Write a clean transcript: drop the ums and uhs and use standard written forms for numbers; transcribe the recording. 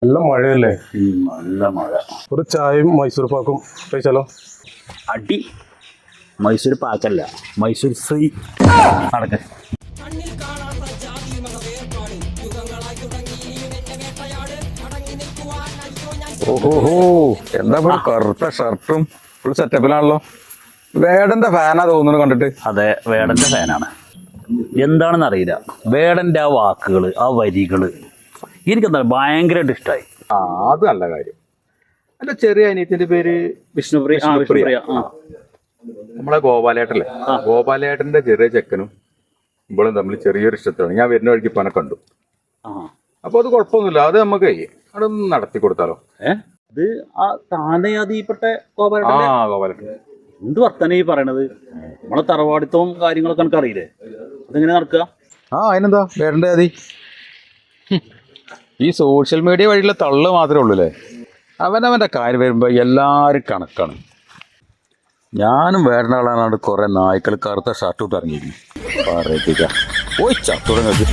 നല്ല മഴയല്ലേ? നല്ല മഴ. ഒരു ചായയും മൈസൂർ പാക്കും കഴിച്ചാലോ? അടി. മൈസൂർ പാക്കല്ല, മൈസൂർ ശ്രീ. നടക്ക. ഓഹോ, എന്താ കറുത്ത ഷർട്ടും ഫുൾ സെറ്റപ്പിലാണല്ലോ. വേടന്റെ ഫാനാ തോന്നുന്നു കണ്ടിട്ട്. അതെ, വേടന്റെ ഫാനാണ്. എന്താണെന്ന് അറിയില്ല, വേടന്റെ ആ വാക്കുകൾ, ആ വരികൾ എനിക്കെന്താ ഭയങ്കരമായിട്ട് ഇഷ്ടമായി. അത് നല്ല കാര്യം. എന്റെ ചെറിയ അനിയത്തിന്റെ പേര് വിഷ്ണുപ്രിയ. നമ്മളെ ഗോപാലേട്ടല്ലേ? ഗോപാലേട്ടന്റെ ചെറിയ ചെക്കനും ഇവളും തമ്മിൽ ചെറിയൊരു ഇഷ്ടത്തിലാണ്. ഞാൻ വരുന്ന വഴിക്ക് ഇപ്പനെ കണ്ടു. അപ്പൊ അത് കുഴപ്പമൊന്നുമില്ല, അത് നമുക്ക് അതൊന്ന് നടത്തി കൊടുത്താലോ? ഇത് ആ താനയാതിപ്പെട്ട ഗോപാലേട്ടൻ. എന്ത് വർത്തന ഈ പറയണത്? നമ്മളെ തറവാടിത്തവും കാര്യങ്ങളൊക്കെ എനിക്ക് അറിയില്ലേ, അതെങ്ങനെ നടക്കുക? അതിനെന്താ വേടന്റെ ആദി? ഈ സോഷ്യൽ മീഡിയ വഴിയുള്ള തള്ളു മാത്രമേ ഉള്ളൂ അല്ലേ? അവനവന്റെ കാര്യം വരുമ്പോ എല്ലാരും കണക്കാണ്. ഞാനും വേടന്റെ ആളാണ്. കുറെ നായ്ക്കൾ കറുത്ത ഷർട്ട് ഇട്ട് ഇറങ്ങിയിരുന്നു. പറയിപ്പിക്കാം. പോയി ചത്തുടങ്ങി.